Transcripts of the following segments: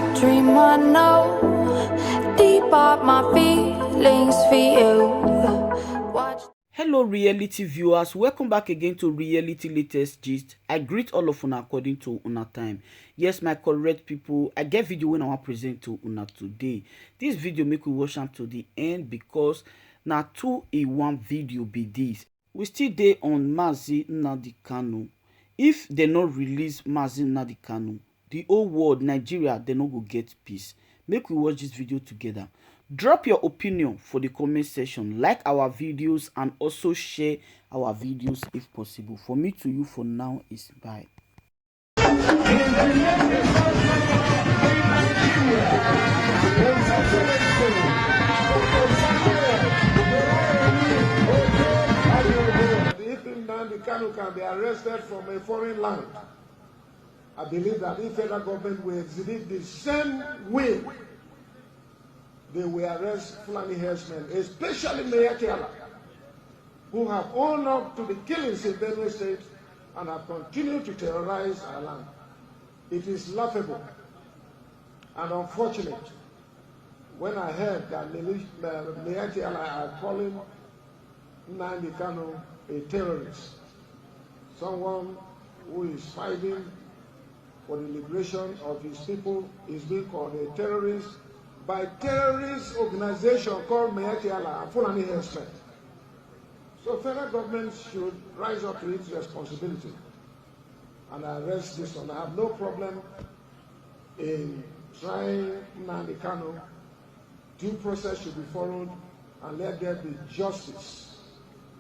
a dream I know. Deep up my feelings for you. Watch. Hello reality viewers, welcome back again to Reality Latest Gist. I greet all of una according to una time. Yes, my correct people, I get video when I want present to una today. This video make we watch am to the end because na 2-in-1 video be this. We still dey on Nnamdi Kanu. If they not release Nnamdi Kanu, the whole world, Nigeria, they not go get peace. Make we watch this video together. Drop your opinion for the comment section, like our videos and also share our videos if possible. For me to you for now is bye. If Nnamdi Kanu can be arrested from a foreign land, I believe that if federal government will exhibit the same way, they will arrest Fulani herdsmen, especially Mayor Tiala, who have owned up to the killings in Benue State and have continued to terrorize our land. It is laughable and unfortunate when I heard that Mayor Tiala are calling Nnamdi Kanu a terrorist, someone who is fighting for the liberation of his people is being called a terrorist by terrorist organization called Mayatiala and Fulani herdsmen. So federal government should rise up to its responsibility and arrest this one. I have no problem in trying Nnamdi Kanu. Due process should be followed and let there be justice.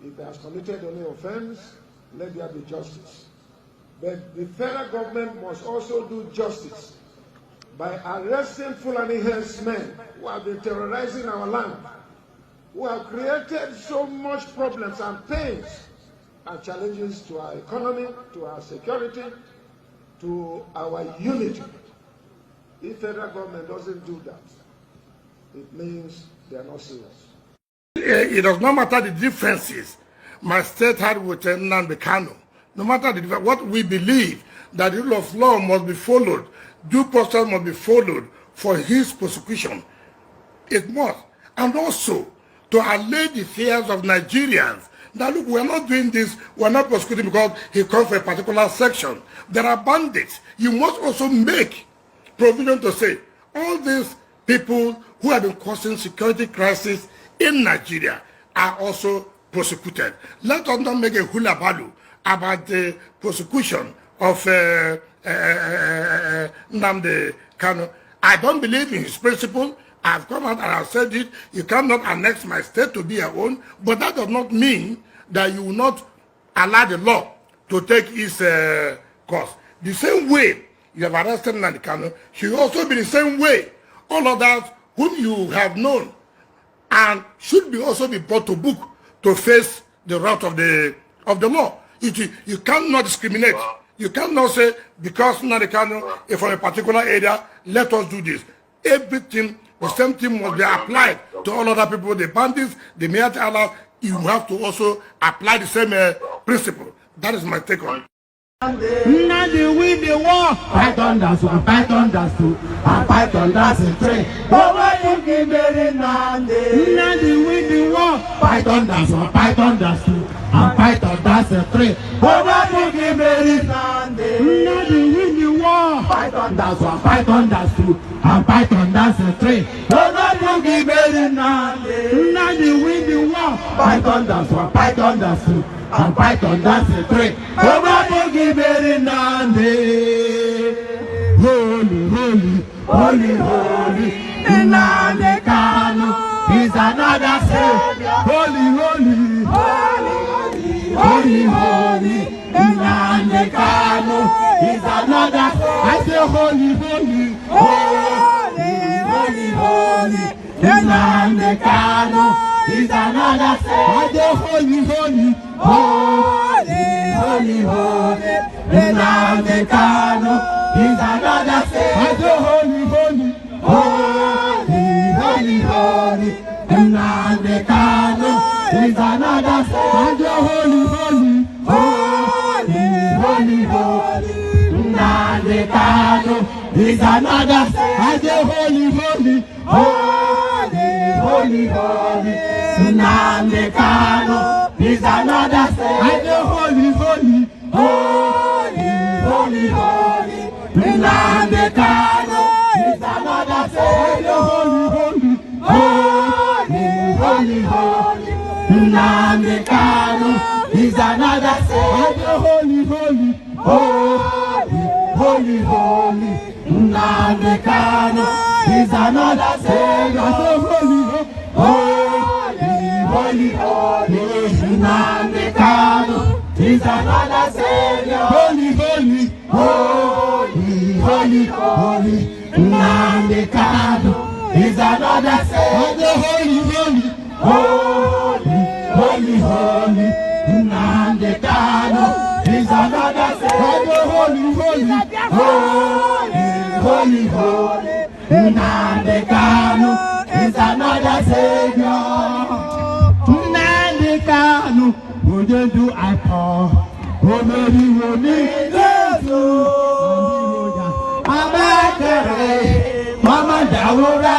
If he has committed any offense, let there be justice. But the federal government must also do justice by arresting Fulani herdsmen who have been terrorizing our land, who have created so much problems and pains and challenges to our economy, to our security, to our unity. If federal government doesn't do that, it means they are not serious. It does not matter the differences my state had with Nnamdi Kanu. No matter the difference, what we believe, that the rule of law must be followed, due process must be followed for his prosecution. It must. And also, to allay the fears of Nigerians that, look, we're not doing this, we're not prosecuting because he comes from a particular section. There are bandits. You must also make provision to say, all these people who have been causing security crisis in Nigeria are also prosecuted. Let us not make a hula baloo about the prosecution of Nnamdi Kanu. I don't believe in his principle. I've come out and I've said it. You cannot annex my state to be your own, but that does not mean that you will not allow the law to take its course. The same way you have arrested Nnamdi Kanu should also be the same way all others whom you have known and should be also be brought to book to face the wrath of the law. You cannot discriminate. You cannot say, because Nnamdi Kanu is from a particular area, let us do this. Everything, the same thing must be applied to all other people, the bandits, the Mayat Allah. You have to also apply the same principle. That is my take on it. Nnamdi with the war. Python dance one, Python dance two, and Python dance three. But when you give me Nnamdi with the war. Python dance one, Python dance two, and Python dance three. But when you give me Nnamdi with the war. Python dance one, Python dance two, and Python dance three. But when you give me Nnamdi with the war. Python dance one, Python dance two, and Python dance three. But when you give me Nnamdi, holy, holy, holy, holy, Nnamdi Kanu is another Savior. Holy, holy, holy, holy, holy, Nnamdi Kanu is another. I say holy, holy, holy, holy, holy, Nnamdi Kanu is another Savior. I say holy, holy, holy, holy, holy, Nnamdi Kanu is another Savior. I say holy, holy, holy, holy, holy, Nnamdi Kanu is another Savior. I say holy, holy, holy, holy, holy, Nnamdi Kanu is is another. I say holy, holy, holy, holy, holy. Nnamdi Kanu is another. I say holy, holy, holy, holy, holy. Nnamdi Kanu is another. I say holy, holy, holy, holy, holy. Nnamdi Kanu is another. I say holy, holy, holy, holy, holy. Nnamdi Kanu is another Savior. Holy, holy, holy, holy. Nnamdi Kanu is another Savior. Holy, holy, holy, holy, holy. Nnamdi Kanu is another Savior. Holy, holy, holy, holy. Nnamdi Kanu is another Savior. Holy, holy, holy, holy. Nnamdi Kanu is another Savior. Nnamdi Kanu, who did do I call? Who made you need Mama Dawura,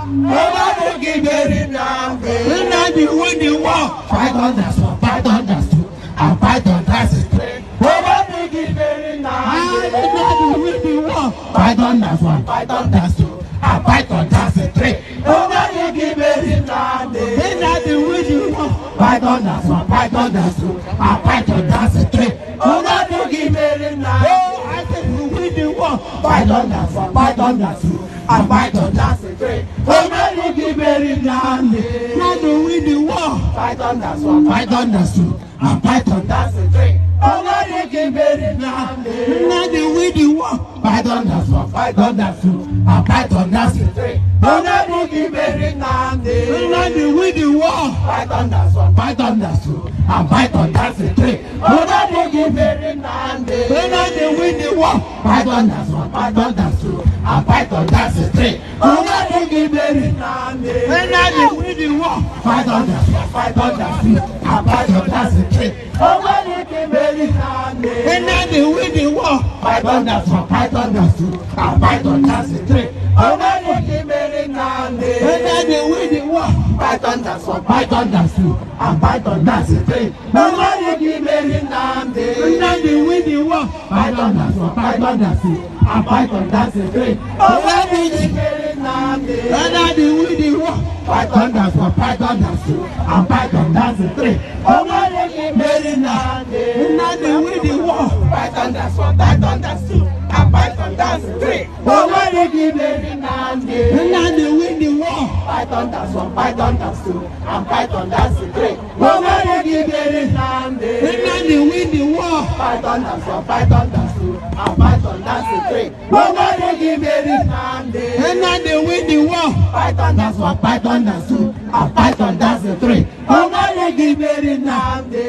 Mama Dugiberi Nambe. Nnamdi win the war. Fight on that one, fight on that two, and fight on that three. Mama Dugiberi Nambe. Nnamdi win the war. Fight on that one, fight on that two, and fight on that three. Mama Dugiberi Nambe. Nnamdi win the war. Fight on that one, fight on that two, and fight on that three. Mama Dugiberi Nambe. Oh, I said we win the war. Fight on that one, fight on that two, and fight on that three. Mama Dugiberi Nambe. Nnamdi win the war. Fight on that one, fight on that two, and fight on that three. Mama Dugiberi Nambe. Nnamdi win the war. Fight on that one, fight on that two, and fight on that three. Mama Dugiberi Nambe. Nnamdi win the war. Fight on that one, fight on that two, and fight on that three. Mama Dugiberi Nambe. Nnamdi win the war. Fight on that one, fight on that two, and fight on that three. Mama Dugiberi Nambe. Nnamdi win the war. Fight on that one, fight on that two, and fight on that three. Mama Dugiberi Nambe. Nnamdi win the war. Fight on that one, fight on that two, and fight on that three. Mama Dugiberi Nambe. Nnamdi win the war. Fight on that one, fight on that two, and fight on that three. Mama Dugiberi Nambe. Nnamdi win the war. Fight on that one, fight on that two, and fight on that three. Mama Dugiberi Nambe. Nnamdi win the war. Fight on that one, fight on that two, and fight on that three. Mama Dugiberi Nambe. Nnamdi win the war. Fight on that one, fight on that two, and fight on that three. Mama Dugiberi Nambe. Nnamdi win the war. Fight on that one, fight on that two, and fight on that three. Mama Dugiberi Nambe. Nnamdi win the war. Fight on that one, fight on that two, and fight on that three. Mama Dugiberi Nambe. Nnamdi win the war. Fight on that one, fight on that two, and fight on that three. Mama Dugiberi Nambe.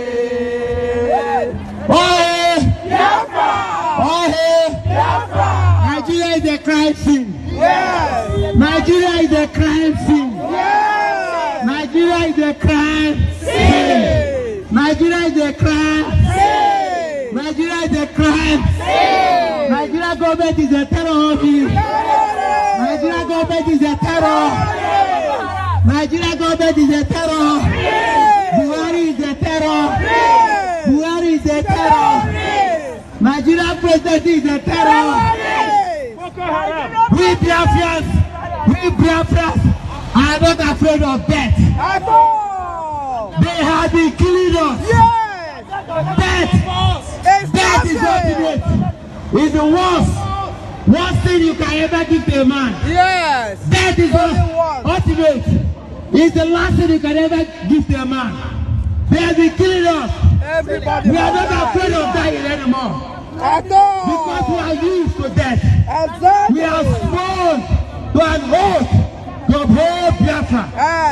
Oh, Biafra! Oh, Biafra! Nigeria is a crime scene. Yes. Nigeria is a crime scene. Yes. Nigeria is a crime scene. Nigeria is a crime scene. Nigeria is a crime scene. Nigeria government is a terror office. Nigeria government is a terror. Nigeria government is a terror. Buhari is a terror. Buhari is a terror. Nigeria president is a terror. We Biafrans are not afraid of death. At all. They have been killing us. Yes. Death is ultimate. It's the worst thing you can ever give to a man. Yes. Death is ultimate. It's the last thing you can ever give to a man. They have been killing us. Everybody. We are not afraid of dying anymore. At all. Because we are used to death. Exactly. We are sworn to an oath to hold Biafra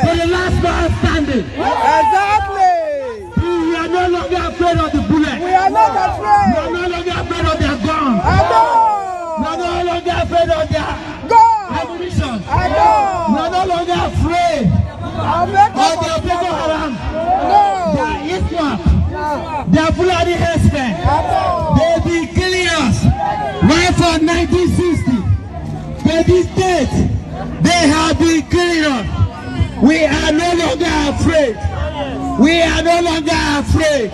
to the last man standing. Exactly. We are no longer afraid of the bullet. We are not afraid. We are no longer afraid of their guns. At all. We are no longer afraid of their ammunition. At all. We are no longer afraid of their Boko Haram. No. Their ISWAP. Their Fulani herdsmen. They've been killing us right from 1960. But these states, they have been killing us. We are no longer afraid. We are no longer afraid.